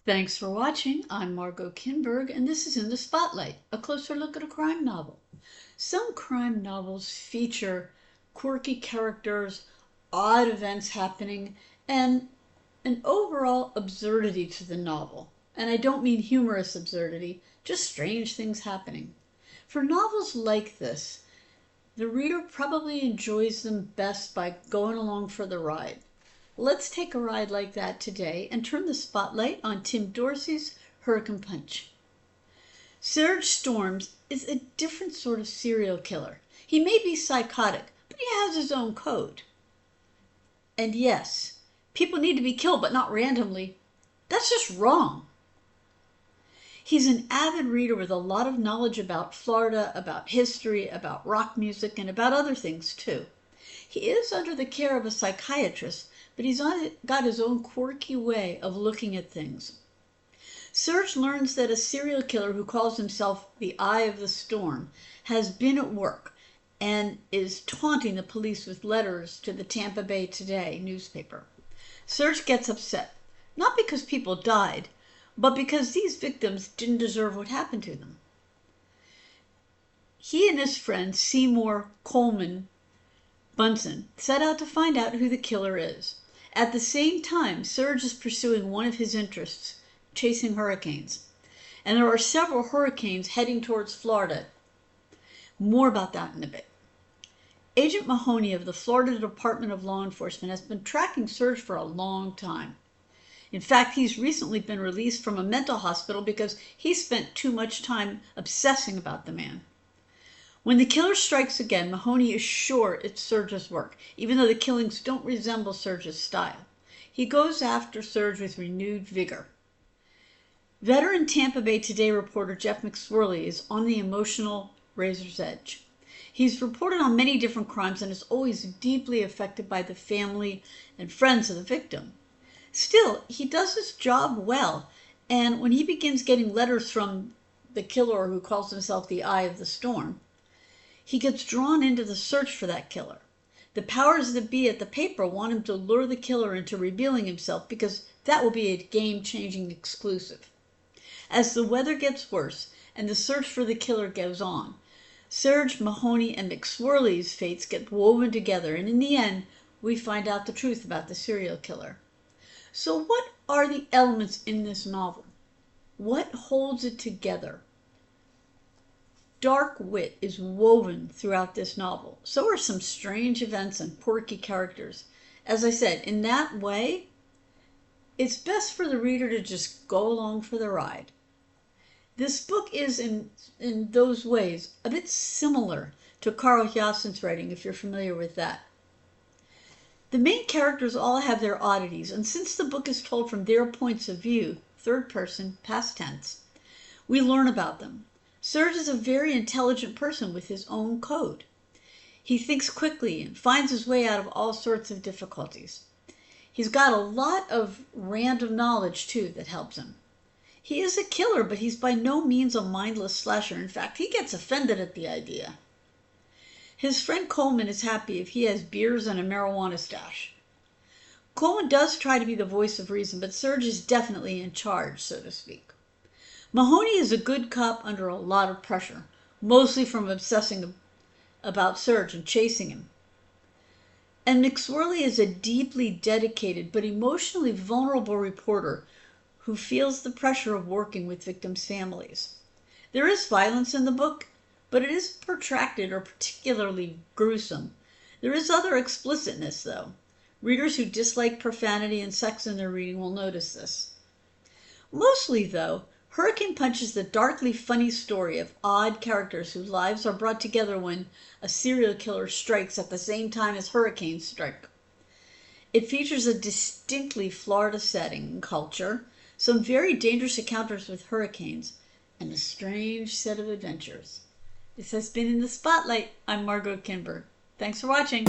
Thanks for watching. I'm Margot Kinberg, and this is In the Spotlight, a closer look at a crime novel. Some crime novels feature quirky characters, odd events happening, and an overall absurdity to the novel. And I don't mean humorous absurdity, just strange things happening. For novels like this, the reader probably enjoys them best by going along for the ride. Let's take a ride like that today and turn the spotlight on Tim Dorsey's Hurricane Punch. Serge Storms is a different sort of serial killer. He may be psychotic, but he has his own code. And yes, people need to be killed, but not randomly. That's just wrong. He's an avid reader with a lot of knowledge about Florida, about history, about rock music, and about other things too. He is under the care of a psychiatrist, but he's got his own quirky way of looking at things. Serge learns that a serial killer who calls himself the Eye of the Storm has been at work and is taunting the police with letters to the Tampa Bay Today newspaper. Serge gets upset, not because people died, but because these victims didn't deserve what happened to them. He and his friend Seymour Coleman Bunsen set out to find out who the killer is. At the same time, Serge is pursuing one of his interests, chasing hurricanes. And there are several hurricanes heading towards Florida. More about that in a bit. Agent Mahoney of the Florida Department of Law Enforcement has been tracking Serge for a long time. In fact, he's recently been released from a mental hospital because he spent too much time obsessing about the man. When the killer strikes again, Mahoney is sure it's Serge's work, even though the killings don't resemble Serge's style. He goes after Serge with renewed vigor. Veteran Tampa Bay Today reporter Jeff McSwirly is on the emotional razor's edge. He's reported on many different crimes and is always deeply affected by the family and friends of the victim. Still, he does his job well, and when he begins getting letters from the killer who calls himself the Eye of the Storm, he gets drawn into the search for that killer. The powers that be at the paper want him to lure the killer into revealing himself because that will be a game-changing exclusive. As the weather gets worse and the search for the killer goes on, Serge, Mahoney, and McSwirly's fates get woven together, and in the end, we find out the truth about the serial killer. So what are the elements in this novel? What holds it together? Dark wit is woven throughout this novel. So are some strange events and quirky characters. As I said, in that way, it's best for the reader to just go along for the ride. This book is, in those ways, a bit similar to Carl Hiaasen's writing, if you're familiar with that. The main characters all have their oddities, and since the book is told from their points of view, third person, past tense, we learn about them. Serge is a very intelligent person with his own code. He thinks quickly and finds his way out of all sorts of difficulties. He's got a lot of random knowledge, too, that helps him. He is a killer, but he's by no means a mindless slasher. In fact, he gets offended at the idea. His friend Coleman is happy if he has beers and a marijuana stash. Coleman does try to be the voice of reason, but Serge is definitely in charge, so to speak. Mahoney is a good cop under a lot of pressure, mostly from obsessing about Serge and chasing him. And McSwirly is a deeply dedicated but emotionally vulnerable reporter who feels the pressure of working with victims' families. There is violence in the book, but it isn't protracted or particularly gruesome. There is other explicitness, though. Readers who dislike profanity and sex in their reading will notice this. Mostly, though, Hurricane Punch is the darkly funny story of odd characters whose lives are brought together when a serial killer strikes at the same time as hurricanes strike. It features a distinctly Florida setting and culture, some very dangerous encounters with hurricanes, and a strange set of adventures. This has been In the Spotlight. I'm Margot Kinberg. Thanks for watching.